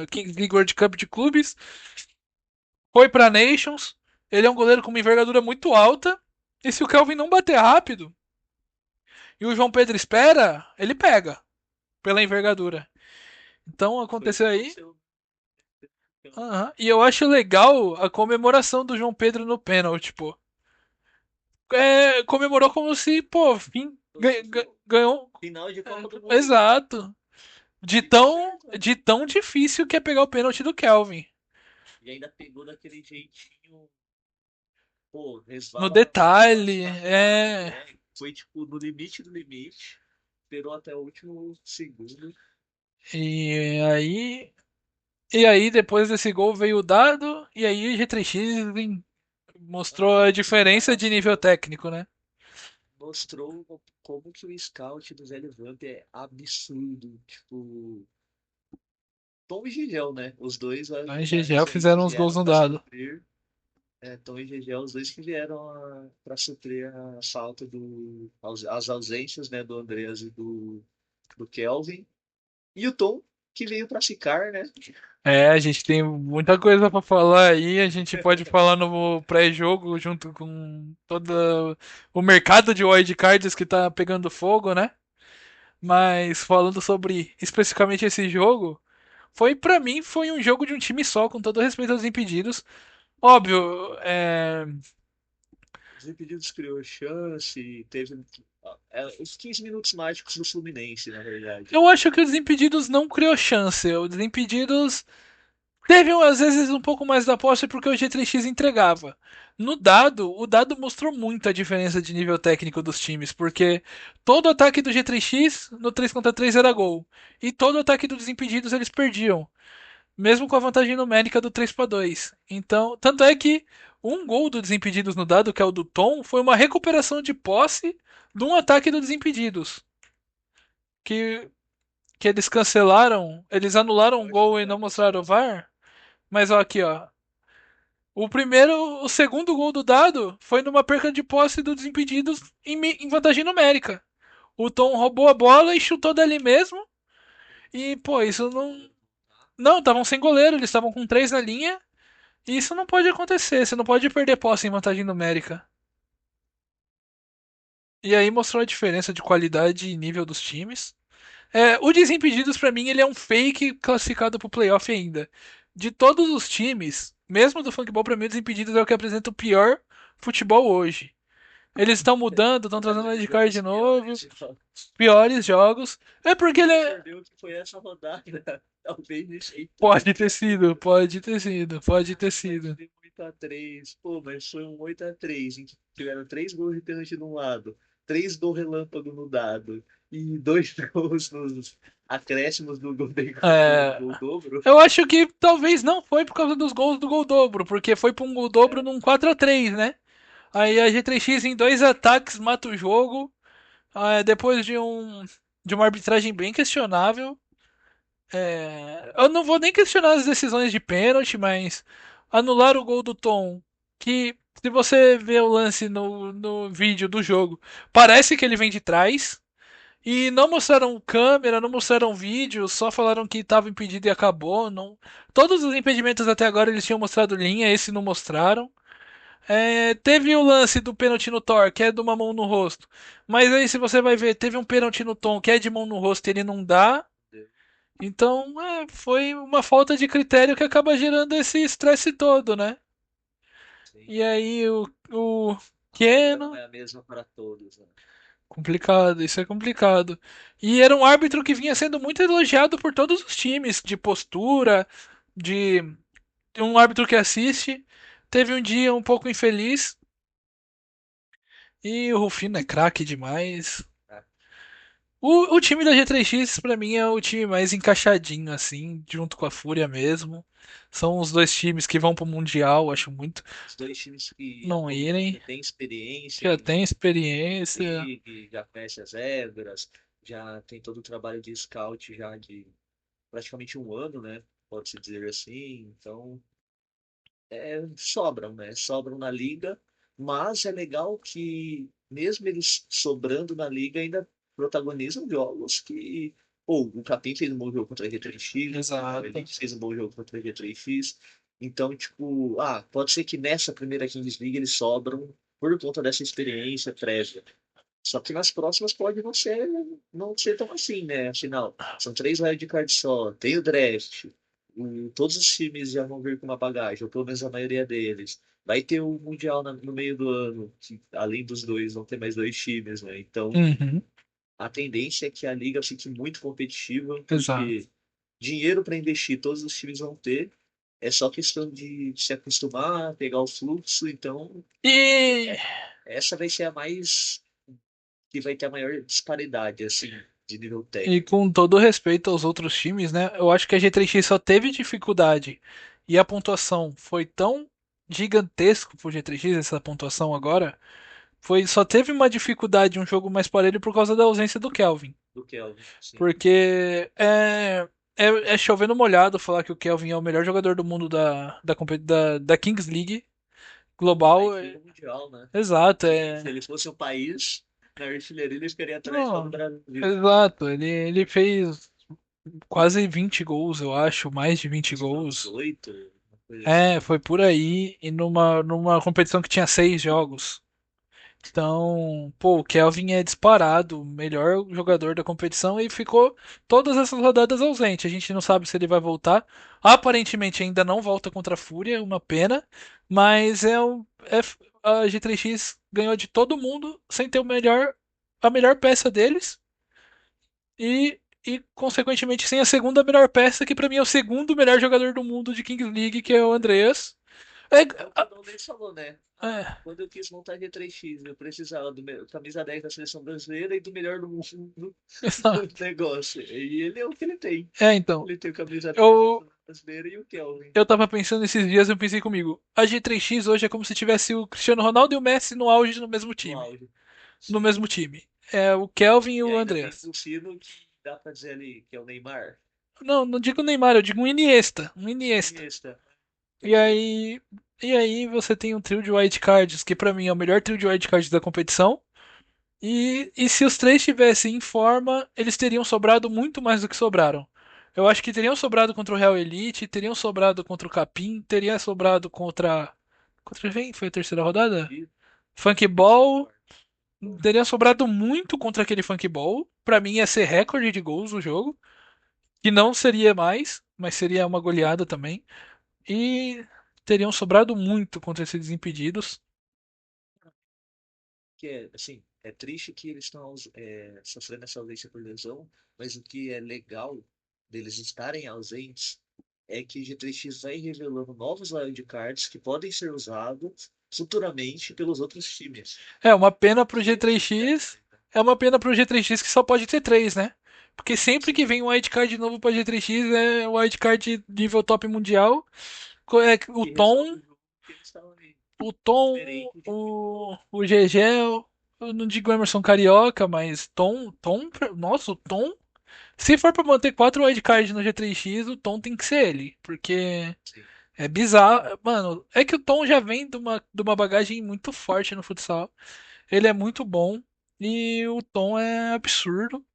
Kings League World Cup de clubes. Foi pra Nations. Ele é um goleiro com uma envergadura muito alta. E se o Kelvin não bater rápido e o João Pedro espera, ele pega pela envergadura. Então Foi o que aconteceu aí. aconteceu. Aham. E eu acho legal a comemoração do João Pedro no pênalti, pô. Comemorou como se, pô, ganhou. Final de Copa do Mundo, né? Exato. De E tá tão, certo, né? de tão difícil que é pegar o pênalti do Kelvin. E ainda pegou daquele jeitinho, pô, No resvala muito detalhe, bastante. é. É, foi tipo no limite do limite. Esperou até o último segundo. E aí. E aí, depois desse gol veio o dado, e aí o G3X mostrou a Mano, o diferença de nível Damastor técnico, né? mostrou como que o scout do Zé Levante é absurdo. Tipo, Tom e Gigel, né? Os dois Aí GG laterais aí que fizeram uns gols vieram no para dado. suprir. É, Tom e Gigel, os dois que vieram para suprir a falta as ausências, né, do Andreas e do Kelvin. E o Tom, que veio para ficar, né? É, a gente tem muita coisa pra falar aí. A gente pode falar no pré-jogo junto com todo o mercado de wildcards que tá pegando fogo, né? Mas falando sobre especificamente esse jogo, pra mim foi um jogo de um time só, com todo respeito aos impedidos. Óbvio, Os Impedidos criou chance, teve os 15 minutos mágicos do Fluminense, na verdade. eu acho que o Desimpedidos não criou chance. O Desimpedidos teve às vezes um pouco mais da posse porque o G3X entregava. No dado, o dado mostrou muito a diferença de nível técnico dos times, porque todo ataque do G3X no 3 contra 3 era gol, e todo ataque do Desimpedidos eles perdiam, mesmo com a vantagem numérica do 3 para 2. Então, tanto é que um gol do Desimpedidos no dado, que é o do Tom, foi uma recuperação de posse de um ataque do Desimpedidos, que que eles cancelaram, eles anularam Eu um acho gol que e não é, mostraram o cancelaram. VAR. Mas ó, aqui, ó. O segundo gol do dado foi numa perca de posse do Desimpedidos em vantagem numérica. O Tom roubou a bola e chutou dali mesmo. E, pô, isso Sem não. goleiro não tá. Não, estavam sem goleiro, eles estavam com 3 na linha. E isso não pode acontecer, você não pode perder posse em vantagem numérica. E aí mostrou a diferença de qualidade e nível dos times. O Desimpedidos, pra mim, ele é um fake classificado pro playoff ainda. De todos os times, mesmo do Funkball, pra mim, o Desimpedidos é o que apresenta o pior futebol hoje. Eles estão mudando, estão trazendo o Apresentando Edcard de os novo, piores jogos. piores jogos. É O porque ele único é. perdeu que foi essa rodada. Talvez nesse aí Pode ter tenha sido, pode ter sido, pode ter mas sido. deu 8-3. Pô, mas foi um 8-3 em que tiveram 3 gols de pênalti de um lado, 3 gols relâmpago no dado e 2 gols nos acréscimos do É, gol dobro. eu acho que talvez não foi por causa dos gols do gol dobro, porque foi pra um gol dobro É, num 4-3, né? Aí a G3X em 2 ataques mata o jogo. Depois de uma arbitragem bem questionável. Eu não vou nem questionar as decisões de pênalti, mas anular o gol do Tom, que se você vê o lance no vídeo do jogo, parece que ele vem de trás. E não mostraram câmera, não mostraram vídeo, só falaram que estava impedido e acabou. Não... Todos os impedimentos até agora eles tinham mostrado linha, esse não mostraram. Teve o lance do pênalti no Thor, que é de uma mão no rosto. Mas aí, se você vai ver, teve um pênalti no Tom, que é de mão no rosto e ele não dá. Então, foi uma falta de critério que acaba gerando esse estresse todo, né? sim. E aí, o A regra não Keno. é a mesma para todos, né? Complicado, isso é complicado. E era um árbitro que vinha sendo muito elogiado por todos os times, de postura, de, de um árbitro que assiste. Teve um dia um pouco infeliz. E o Rufino é craque demais. Tá? O time da G3X, pra mim, é o time mais encaixadinho, assim, junto com a Fúria mesmo. São os dois times que vão pro Mundial, acho muito Os dois times que não atualmente irem. já têm experiência Já em tem experiência. League, já conhece as regras, já tem todo o trabalho de scout já de praticamente um ano, né? Pode-se dizer assim. Então, sobram, né? Sobram na liga, mas é legal que, mesmo eles sobrando na liga, ainda protagonizam jogos que. Pô, o Capim fez um bom jogo contra a G3X, o Exato. Elite fez um bom jogo contra a G3X. Então, tipo, pode ser que nessa primeira Kings League eles sobram por conta dessa experiência prévia. Só que nas próximas pode não ser tão assim, né? Afinal, são 3 wildcards só, tem o draft, todos os times já vão vir com uma bagagem, ou pelo menos a maioria deles. Vai ter o Mundial no meio do ano, que além dos dois, vão ter mais 2 times, né? Então, Uhum, a tendência é que a liga fique muito competitiva, exato. porque dinheiro para investir todos os times vão ter, é só questão de se acostumar, pegar o fluxo, então E, essa vai ser a mais que vai ter a maior disparidade, assim, de nível e técnico. com todo respeito aos outros times, né? Eu acho que a G3X só teve dificuldade e a pontuação foi tão gigantesco pro G3X, essa pontuação agora, só teve uma dificuldade, um jogo mais parelho por causa da ausência do Kelvin. Do Kelvin, sim. Porque é chovendo molhado falar que o Kelvin é o melhor jogador do mundo da Kings League global. Mas do Mundial, né? Exato, Que se ele fosse um país, na artilharia ele ficaria atrás só do Não, Brasil. exato, ele fez quase 20 gols, eu acho, mais de 20 Acho que foram gols. 18, uma coisa É, assim. foi por aí, e numa competição que tinha 6 jogos. Então, pô, o Kelvin é disparado, o melhor jogador da competição e ficou todas essas rodadas ausente. A gente não sabe se ele vai voltar. Aparentemente ainda não volta contra a Fúria, uma pena, mas a G3X ganhou de todo mundo sem ter a melhor peça deles e consequentemente sem a segunda melhor peça, que pra mim é o segundo melhor jogador do mundo de Kings League, que é o Andreas. É, É o que o Dondez falou, né? é, Quando eu quis montar G3X, eu precisava camisa 10 da seleção brasileira e do melhor do mundo do negócio. E ele é o que ele tem. então, Ele tem o camisa 10 da eu, seleção brasileira e o Kelvin. eu tava pensando esses dias, eu pensei comigo, a G3X hoje é como se tivesse o Cristiano Ronaldo e o Messi no auge no mesmo No time. auge. No Sim. mesmo time. É o Kelvin e E o ainda tem Andreas. um sino que dá pra dizer ali que é o Neymar. Não, não digo Neymar, eu digo um Iniesta. Um Iniesta. Iniesta. E Perfeito. aí. E aí você tem um trio de wildcards, que pra mim é o melhor trio de wildcards da competição. E se os três estivessem em forma, eles teriam sobrado muito mais do que sobraram. Eu acho que teriam sobrado contra o Real Elite, teriam sobrado contra o Capim, teria sobrado contra. Contra quem? Foi a terceira rodada? E Funk terceiro Ball. quarto. Bom, Teria sobrado muito contra aquele Funk Ball. Pra mim ia ser recorde de gols no jogo. Que não seria mais, mas seria uma goleada também. E teriam sobrado muito contra esses Desimpedidos. que é, assim, é triste que eles estão sofrendo essa ausência por lesão, mas o que é legal deles estarem ausentes é que G3X vai revelando novos wildcards que podem ser usados futuramente pelos outros times. É uma pena pro Que é isso que é G3X. mais, né? É uma pena pro G3X que só pode ter três, né? Porque sempre que Sim. vem um wildcard novo pra G3X é wildcard nível top mundial. É o Que resolve Tom, o jogo que eles estavam ali. o Tom, Diferente de. o GG, eu não digo Emerson Carioca, mas Tom, nossa, o Tom. Se for pra manter 4 wildcards no G3X, o Tom tem que ser ele. Porque Sim. é bizarro. Mano, é que o Tom já vem de uma bagagem muito forte no futsal. Ele é muito bom. E o Tom é absurdo.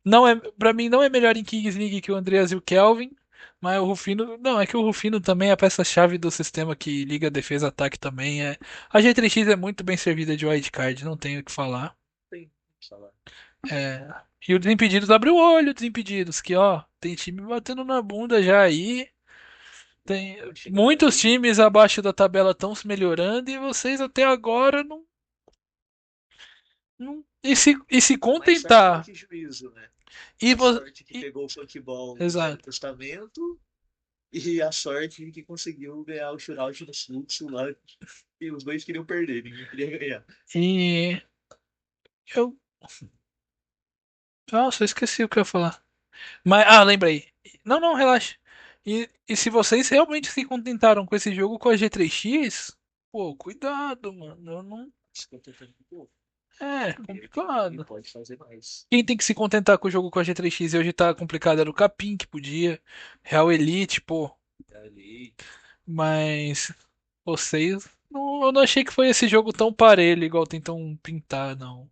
Não é, para mim não é melhor em Kings League que o Andreas e o Kelvin. Mas o Rufino. Não, é que o Rufino também é a peça-chave do sistema que liga defesa-ataque também. A G3X é muito bem servida de wildcard, não tenho o que falar. Tem. Falar. É, e o Desimpedidos abre o olho, Desimpedidos, que ó, tem time batendo na bunda já aí. Tem Tá chegando muitos aí. times abaixo da tabela estão se melhorando e vocês até agora não. E se Mais sorte do contentar. que juízo, né? E, A vo- sorte que e- pegou o futebol no exato. pré-acostamento e a sorte que conseguiu ganhar o shootout no fluxo lá. E os dois queriam perder, ninguém queria ganhar. E eu Nossa, eu esqueci o que eu ia falar. Mas, ah, lembrei. Não, não, relaxa. E se vocês realmente se contentaram com esse jogo com a G3X, pô, cuidado, mano. Eu não. Se contentando com pouco. É, Primeiro que complicado. pode fazer mais. Quem tem que se contentar com o jogo com a G3X e hoje tá complicado era o Capim, que podia. Real Elite, pô. Ali, Mas vocês. Eu não achei que foi esse jogo tão parelho, igual tentam pintar, não.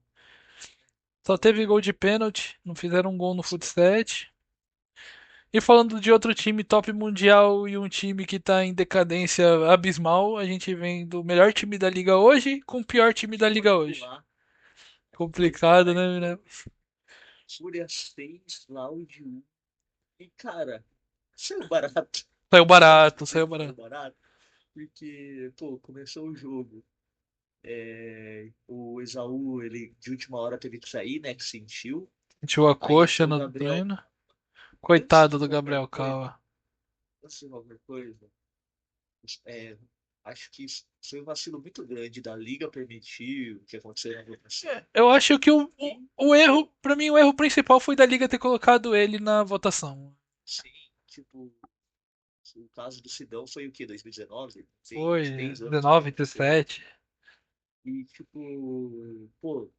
Só teve gol de pênalti, não fizeram um gol no só futsal. E falando de outro time top mundial e um time que tá em decadência abismal, a gente vem do melhor time da liga hoje com o pior time da liga pode hoje. pular. Pode Complicado, pular né, então. né? Fúria 6, Loud 1. E, cara, saiu barato. Saiu Pode barato, dizer saiu que saiu barato. barato. Porque, pô, começou o jogo. O Esaú, ele de última hora teve que sair, né? Que sentiu. Sentiu a Aí coxa entrou o no Gabriel. treino. Antes Coitado de do qualquer Gabriel coisa, Cava. antes de qualquer coisa, é, acho que isso foi um vacilo muito grande da Liga permitir o que aconteceu na votação. Eu acho que E, o erro, pra mim, o erro principal foi da liga ter colocado ele na votação. sim, tipo, o caso do Sidão foi o quê? 2019? Tem uns Foi 3 anos que 19, aconteceu. 17. E, tipo, pô,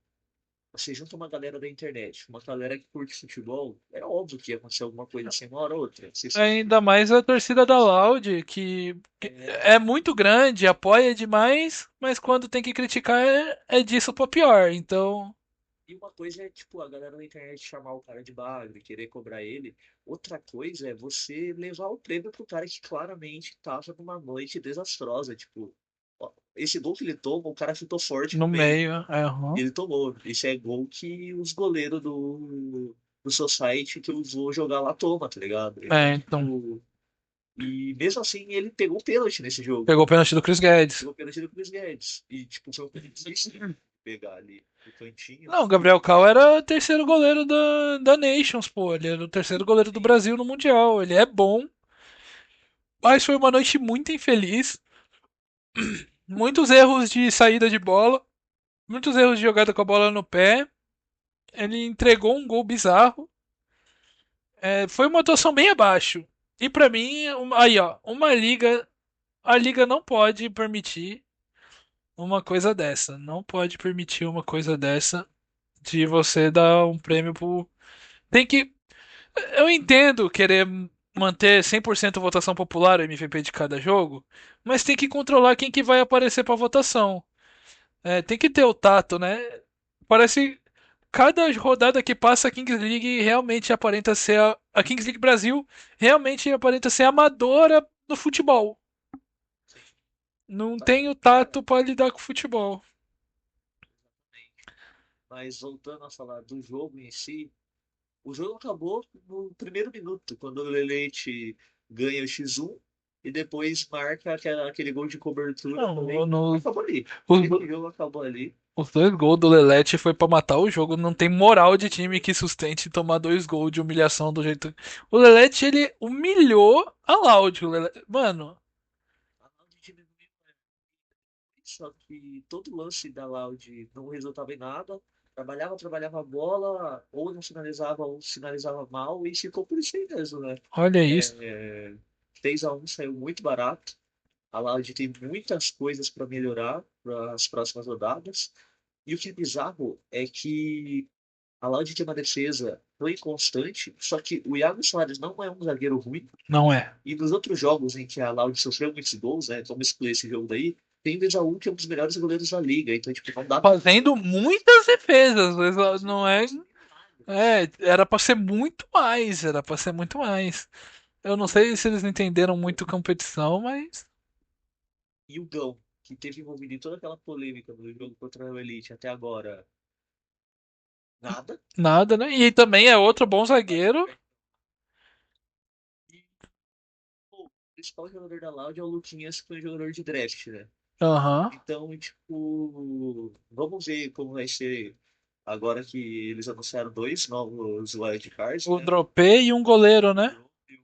você junta uma galera da internet, uma galera que curte futebol, é óbvio que ia acontecer alguma coisa assim, uma hora ou outra. Ainda mais a torcida da Loud, que É, é muito grande, apoia demais, mas quando tem que criticar é disso pra pior. Então, e uma coisa é, tipo, a galera da internet chamar o cara de bagre, querer cobrar ele. Outra coisa é você levar o prêmio pro cara que claramente tava numa noite desastrosa. Tipo, ó, esse gol que ele toma, o cara chutou forte no no meio. meio, é, E uhum. ele tomou. Esse é gol que os goleiros do Society que eu vou jogar lá toma, tá ligado? Então, É, então, tipo. E mesmo assim, ele pegou o pênalti nesse jogo. pegou o pênalti do Chris Guedes. Pegou o pênalti do Chris Guedes. E, tipo, foi um pênalti difícil de pegar ali no cantinho. Não, o Gabriel Cal era o terceiro goleiro da Nations, pô. Ele era o terceiro goleiro do Sim, Brasil no Mundial. Ele é bom, mas foi uma noite muito infeliz. Muitos erros de saída de bola, muitos erros de jogada com a bola no pé. Ele entregou um gol bizarro. É, foi uma atuação bem abaixo. E pra mim, aí ó, uma liga, a liga não pode permitir uma coisa dessa. Não pode permitir uma coisa dessa de você dar um prêmio pro. Tem que. Eu entendo querer manter 100% votação popular o MVP de cada jogo, mas tem que controlar quem que vai aparecer pra votação. É, tem que ter o tato, né? Parece cada rodada que passa a Kings League realmente aparenta ser a Kings League Brasil realmente aparenta ser amadora no futebol. sim. Não Mas, tem o cara, tato para lidar com o futebol. exatamente. Mas voltando a falar do jogo em si, o jogo acabou no primeiro minuto, quando o Lelete ganha o X1 e depois marca aquele gol de cobertura Não, também. Acabou ali. os, Esse jogo acabou ali. os dois gols do Lelete foi para matar o jogo. Não tem moral de time que sustente tomar dois gols de humilhação do jeito. O Lelete ele humilhou a Loud. Mano, A Loud diminuiu, né? Só que todo lance da Loud não resultava em nada. Trabalhava a bola, ou não finalizava, ou finalizava mal, e ficou por isso aí mesmo, né? olha isso. É, 3-1 saiu muito barato. A Loud tem muitas coisas para melhorar para as próximas rodadas. E o que é bizarro é que a Loud tem uma defesa tão inconstante, só que o Iago Soares não é um zagueiro ruim. Não é. E nos outros jogos em que a Loud sofreu muitos gols, né? Vamos excluir esse jogo daí, tem o Esaú, que é um dos melhores goleiros da liga. Então, tipo, não dá pra Fazendo muitas defesas, mas fazer não é. milagres. É, era pra ser muito mais, era pra ser muito mais. Eu não sei se eles entenderam muito competição, mas E o Gão, que teve envolvido em toda aquela polêmica no jogo contra o Elite até agora, nada. nada, né? E também é outro bom zagueiro. E pô, o principal jogador da Loud é o Luquinhas, que foi um jogador de draft, né? Aham. Então, tipo, vamos ver como vai ser agora que eles anunciaram dois novos wildcards, O né? Dropei e um goleiro, O né? Drone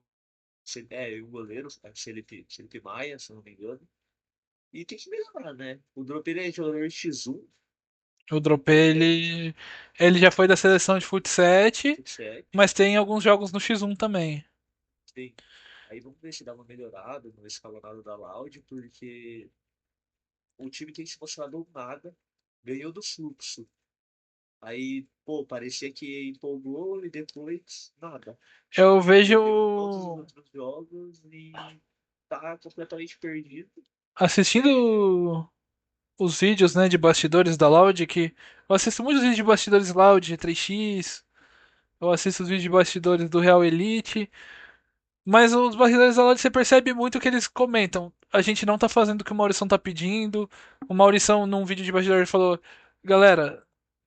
e o goleiro, Felipe Maia, se eu não me engano. E tem que melhorar, né? O Drop ele é jogador X1, O Dropê, ele já foi da seleção de futsal, Futsal, mas tem alguns jogos no X1 também. sim. Aí vamos ver se dá uma melhorada no escalonado da Loud, porque o time tem se mostrado nada, ganhou do fluxo. Aí, pô, parecia que empolgou e depois nada. Eu Perdeu todos os vejo outros jogos e tá completamente perdido. assistindo os vídeos, né, de bastidores da Loud, que eu assisto muitos vídeos de bastidores Loud, 3x, eu assisto os vídeos de bastidores do Real Elite, mas os bastidores da Loud você percebe muito que eles comentam. A gente não tá fazendo o que o Maurição tá pedindo. O Maurição, num vídeo de bastidores, falou: Galera,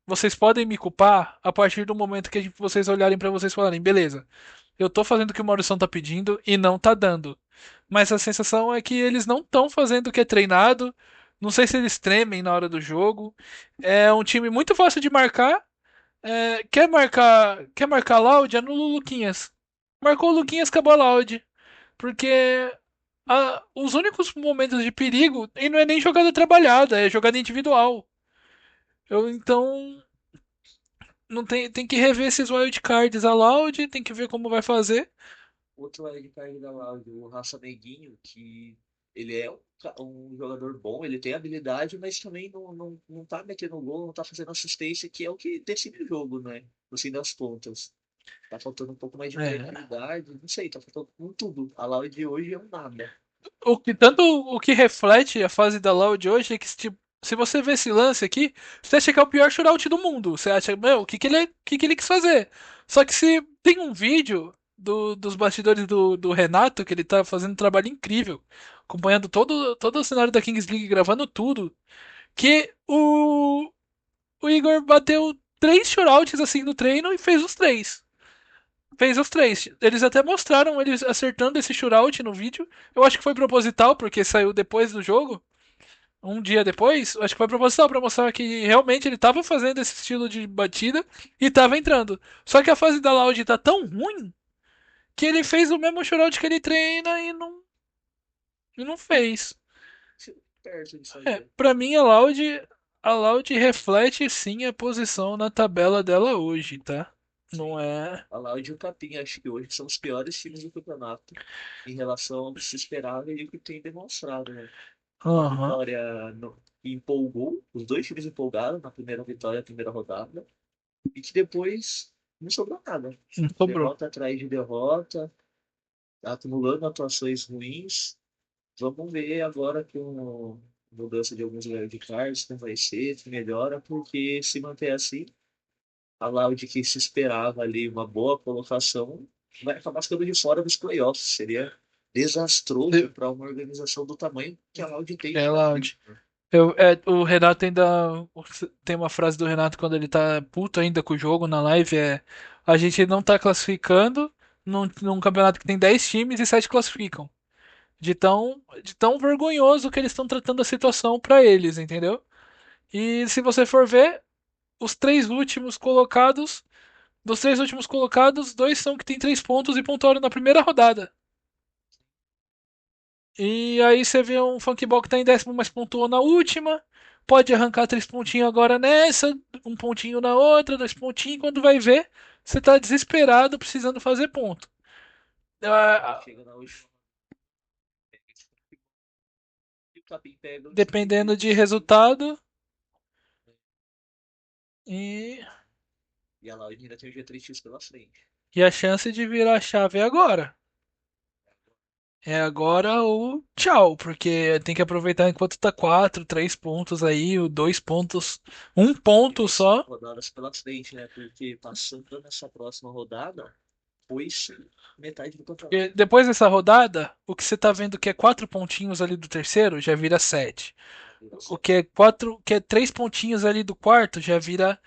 vocês podem me culpar a partir do momento que vocês olharem pra vocês e falarem, beleza, eu tô fazendo o que o Maurição tá pedindo e não tá dando. Mas a sensação é que eles não estão fazendo o que é treinado. Não sei se eles tremem na hora do jogo. É um time muito fácil de marcar. Quer marcar Loud? Anula o Luquinhas. Marcou o Luquinhas, acabou a Loud. Porque os únicos momentos de perigo, e não é nem jogada trabalhada, é jogada individual. Então, não tem que rever esses wildcards a Loud, tem que ver como vai fazer. Outro wildcard da Loud, o Raça Neguinho, que ele é um jogador bom, ele tem habilidade, mas também não tá metendo gol, não tá fazendo assistência, que é o que decide o jogo, né? No fim das contas. Tá faltando um pouco mais de É. criatividade, não sei, tá faltando com tudo. A Loud de hoje é um nada. O que reflete a fase da Loud hoje é que, tipo, se você vê esse lance aqui, você acha que é o pior shootout do mundo. Você acha, meu, o que ele quis fazer? Só que se tem um vídeo dos bastidores do Renato, que ele tá fazendo um trabalho incrível, acompanhando todo o cenário da Kings League, gravando tudo, que o Igor bateu 3 shootouts assim no treino e fez os três. Fez os três. Eles até mostraram eles acertando esse shootout no vídeo. Eu acho que foi proposital, porque saiu depois do jogo. Um dia depois. Acho que foi proposital pra mostrar que realmente ele tava fazendo esse estilo de batida e tava entrando. Só que a fase da Loud tá tão ruim que ele fez o mesmo shootout que ele treina e não fez. Perto de fazer. Pra mim a Loud reflete sim a posição na tabela dela hoje, tá? Não Sim. é. A Loud e o Capim, acho que hoje são os piores times do campeonato em relação ao que se esperava e o que tem demonstrado, né? Uma Aham. vitória que empolgou, os dois times empolgaram na primeira vitória, na primeira rodada, e que depois não sobrou nada. Não sobrou. Derrota atrás de derrota, acumulando atuações ruins. Vamos ver agora com a mudança de alguns wildcards, como vai ser, se melhora, porque se manter assim, a Loud que se esperava ali uma boa colocação vai acabar ficando de fora dos playoffs. Seria desastroso para uma organização do tamanho que a Loud tem no É Brasil. Loud. O Renato ainda. Tem uma frase do Renato quando ele tá puto ainda com o jogo na live: a gente não tá classificando num campeonato que tem 10 times e 7 classificam. De tão vergonhoso que eles estão tratando a situação pra eles, entendeu? E se você for ver, os três últimos colocados. Dos três últimos colocados, dois são que tem 3 pontos e pontuaram na primeira rodada. E aí você vê um Funkball que tá em décimo, mas pontuou na última. Pode arrancar 3 pontinhos agora nessa, um pontinho na outra, 2 pontinhos. Quando vai ver, você tá desesperado precisando fazer ponto. Aí Ah, chega na última e o Capim pega um time dependendo que de resultado. E, e a Loud ainda tem o G3X pela frente. e a chance de virar a chave é agora. É agora ou tchau, porque tem que aproveitar enquanto tá 4, 3 pontos aí, ou 2 pontos, um E ponto tem 5 só. rodadas pela frente, né? Porque passando nessa próxima rodada, foi-se metade do campeonato. E depois dessa rodada, o que você tá vendo que é 4 pontinhos ali do terceiro já vira 7. Já vira O que 7, é 4, que é 3 pontinhos ali do quarto vira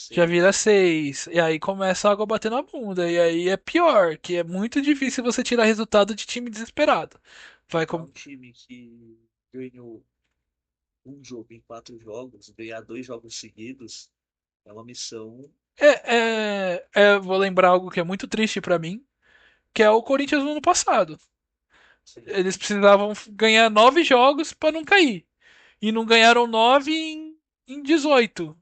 já vira 6. 6. E aí começa a água bater na bunda. E aí é pior, que é muito difícil você tirar resultado de time desesperado. Vai Para com... um time que ganhou um jogo em 4 jogos, ganhar 2 jogos seguidos é uma missão. Vou lembrar algo que é muito triste pra mim, que é o Corinthians no ano passado. Sim, Eles precisavam ganhar 9 jogos pra não cair. E não ganharam 9 em 18.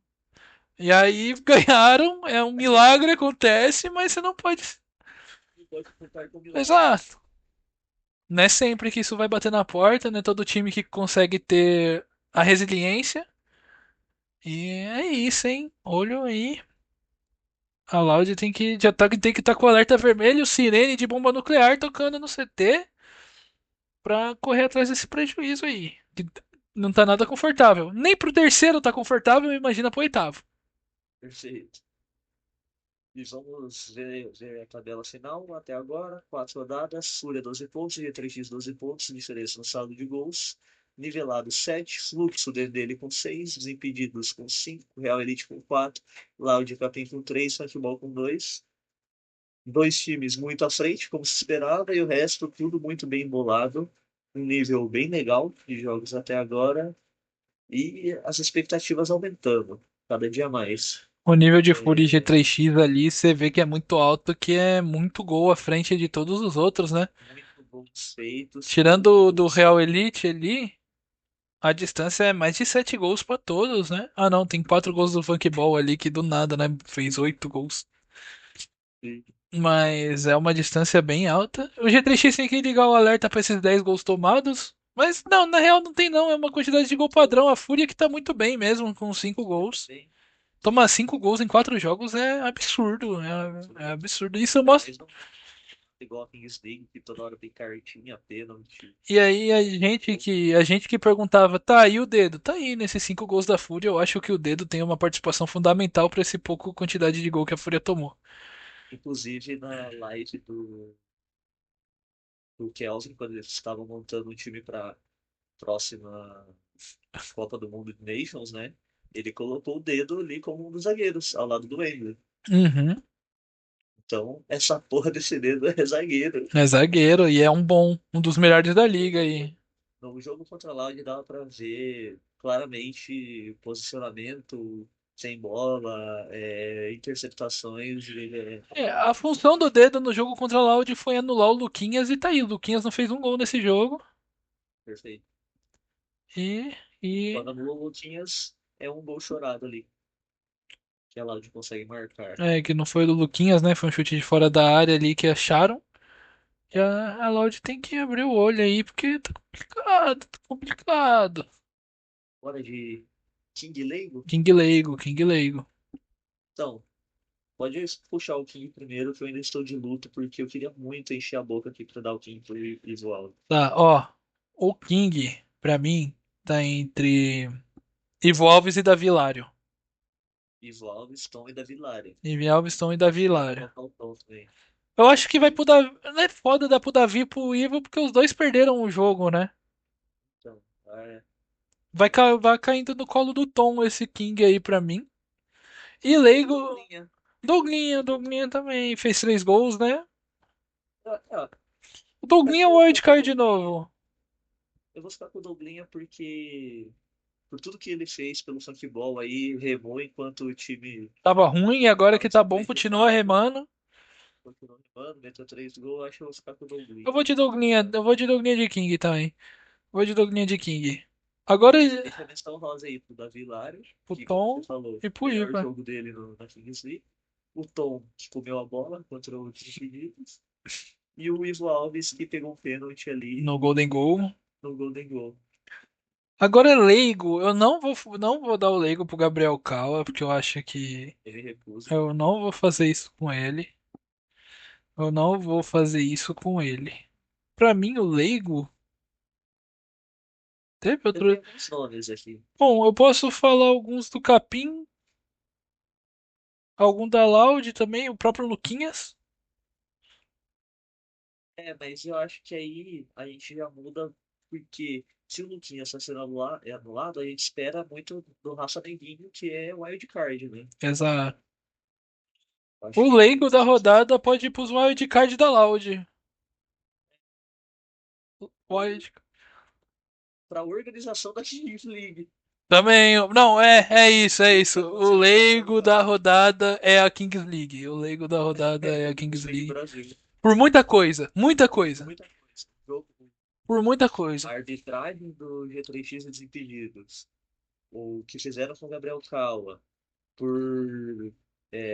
E aí ganharam, é um milagre, acontece, mas você não pode. Não pode contar com milagre. Exato. Não é sempre que isso vai bater na porta, né? Todo time que consegue ter a resiliência. E é isso, hein? Olho aí. A Loud tem que estar com o alerta vermelho, sirene de bomba nuclear tocando no CT pra correr atrás desse prejuízo aí. Que não tá nada confortável. Nem pro terceiro tá confortável, imagina pro oitavo. Perfeito. E vamos ver a tabela final até agora. Quatro rodadas. Fúria 12 pontos, G3X 12 pontos, diferença no saldo de gols. Nivelado 7, Fluxo dele com 6, Desimpedidos com 5, Real Elite com 4, Loud Capim com 3, Funkball com 2. Dois times muito à frente, como se esperava, e o resto tudo muito bem embolado. Um nível bem legal de jogos até agora e as expectativas aumentando cada dia mais. O nível de Fury É, G3X ali, você vê que é muito alto, que é muito gol à frente de todos os outros, né? muito gols feitos, muito Tirando do gols. Real Elite ali, a distância é mais de 7 gols pra todos, né? Ah, não, tem 4 gols do Funkball ali que do nada, né? Fez 8 gols. Mas é uma distância bem alta. O G3X tem que ligar o alerta pra esses 10 gols tomados. Mas não, na real não tem não. É uma quantidade de gol padrão. A Fúria que tá muito bem mesmo, com 5 gols. Também, Tomar 5 gols em 4 jogos é absurdo. É absurdo. Isso ainda mostra. mais não igual a Kings League, que toda hora tem cartinha, pênalti. E aí a gente que perguntava, tá aí o dedo? Tá aí nesses 5 gols da Fúria. Eu acho que o dedo tem uma participação fundamental pra esse pouco quantidade de gol que a Fúria tomou. Inclusive na live do Kelvin, quando eles estavam montando um time para próxima Copa do Mundo de Nations, né? Ele colocou o dedo ali como um dos zagueiros, ao lado do Wendel. Uhum. Então, essa porra desse dedo é zagueiro. É zagueiro e é um bom, um dos melhores da liga aí. No jogo contra a Loud dava pra ver claramente posicionamento sem bola, interceptações. A função do dedo no jogo contra a Loud foi anular o Luquinhas e tá aí. O Luquinhas não fez um gol nesse jogo. Perfeito. E, e Quando anula o Luquinhas, é um gol chorado ali, que a Loud consegue marcar. que não foi do Luquinhas, né? Foi um chute de fora da área ali que acharam. E a Loud tem que abrir o olho aí, porque tá complicado, tá complicado. Hora de King Leigo? King Leigo, King Leigo. Então, pode puxar o King primeiro, que eu ainda estou de luto, porque eu queria muito encher a boca aqui pra dar o King pro visual. Tá, ó. O King, pra mim, tá entre Ivo Alves e Davi Lário. Ivo Alves, Tom e Davi Lari. Ivo Alves, Tom e Davi Dá pra Lário. colocar o Tom também. Eu acho que vai pro Davi. Não é foda dar pro Davi e pro Ivo, porque os dois perderam o jogo, né? Então, Vai caindo no colo do Tom esse King aí pra mim. E e o Leigo, Douglinha. Douglinha também fez 3 gols, né? Ó, O acho Douglinha é que o eu vou ficar com o wildcard de Douglinha. novo. Eu vou ficar com o Douglinha porque, por tudo que ele fez pelo futebol aí, remou enquanto o time Tava ruim e agora que tava tá bom, continua desacreditado. remando. Continuou remando, meteu 3 gols. Acho que eu vou ficar com o Eu Douglinha. vou de Douglinha, eu vou de Douglinha de King também. Vou de Douglinha de King. Agora Deixa a menção rosa aí pro Davi Lari, pro que, como você Tom falou, e pro melhor Iva. jogo dele na Kings League. O Tom, que comeu a bola contra o Desimpedidos. E o Ivo Alves, que pegou um pênalti ali No Golden Goal. no Golden Goal. Agora Leigo, eu não vou dar o Leigo pro Gabriel Cala, porque eu acho que Ele recusa. eu não vou fazer isso com ele. Eu não vou fazer isso com ele. Pra mim, o Leigo teve Eu outro. tenho alguns nomes aqui. Bom, eu posso falar alguns do Capim, algum da Loud também, o próprio Luquinhas. Mas eu acho que aí a gente já muda, porque se o Luquinhas está sendo anulado, a gente espera muito do Raça Neguinho, que é o wild card, né? Exato. Acho O que Leigo da rodada pode ir pros wildcard da Loud. Wild... para a organização da Kings League, Também, não, é isso, é isso. para O concentração Leigo da da rodada é a Kings League. O Leigo da rodada é a Kings Kings League League. Brasil. Por muita coisa, muita Por coisa. muita coisa. Jogo, Por muita coisa. a arbitragem do G3X e Desimpedidos, o que fizeram com o Gabriel Cala, por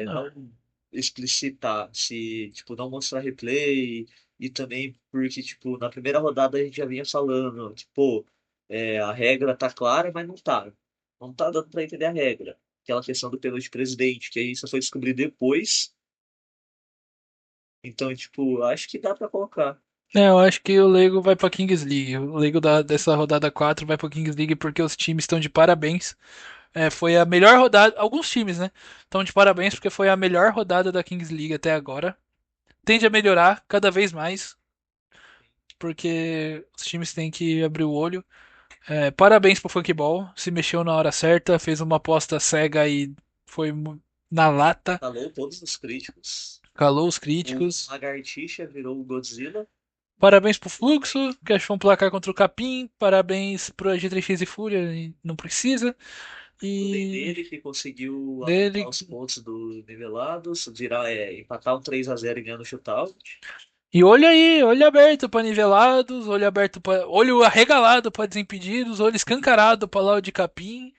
Ah, não explicitar, se, tipo, não mostrar replay, e também porque, tipo, na primeira rodada a gente já vinha falando, tipo, a regra tá clara, mas não tá. Não tá dando pra entender a regra. Aquela questão do pênalti presidente, que aí só foi descobrir depois. Então, tipo, acho que dá pra colocar. eu acho que o Lego vai pra Kings League. O Lego dessa rodada 4 vai pra Kings League porque os times estão de parabéns. Foi a melhor rodada. Alguns times, né? Estão de parabéns porque foi a melhor rodada da Kings League até agora. Tende a melhorar cada vez mais, porque os times têm que abrir o olho. Parabéns pro Funkball, se mexeu na hora certa, fez uma aposta cega e foi na lata, Falou todos os críticos. calou os O críticos. Lagartixa virou o Godzilla. Parabéns pro Fluxo, que achou um placar contra o Capim. Parabéns pro G3X e Fúria, não precisa. O E dele que conseguiu dele. aumentar os pontos dos nivelados, virar, empatar um 3-0 e ganhar no shootout. E olho aí, olho aberto para nivelados, olho aberto para. Olho arregalado para desimpedidos, olho escancarado para lá de Capim.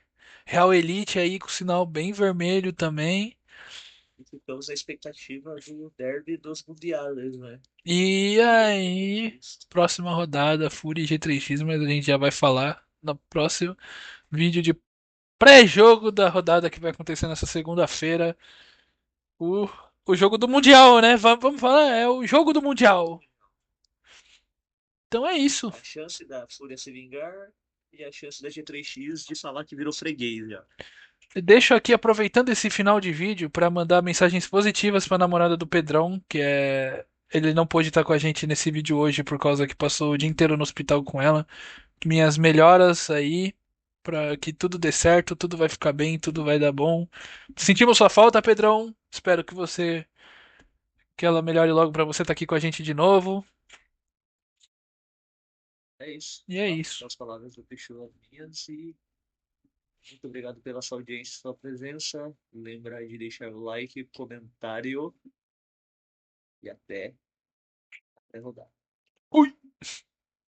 Real Elite aí com sinal bem vermelho também. E ficamos na expectativa do derby dos mundiais, né? E aí, próxima rodada, Fúria e G3X, mas a gente já vai falar no próximo vídeo de pré-jogo da rodada que vai acontecer nessa segunda-feira. O, o jogo do Mundial, né? Vamos falar, é o jogo do Mundial. Então é isso. A chance da Fúria se vingar e a chance da G3X de falar que virou freguês já. Deixo aqui, aproveitando esse final de vídeo, para mandar mensagens positivas para a namorada do Pedrão, que é. Ele não pôde estar com a gente nesse vídeo hoje por causa que passou o dia inteiro no hospital com ela. Minhas melhoras aí, para que tudo dê certo, tudo vai ficar bem, tudo vai dar bom. Sentimos sua falta, Pedrão. Espero que ela melhore logo para você estar aqui com a gente de novo. É isso. E é Tá? isso. As palavras do Pichu as minhas e muito obrigado pela sua audiência, sua presença. Lembra de deixar o like, comentário e até rodar.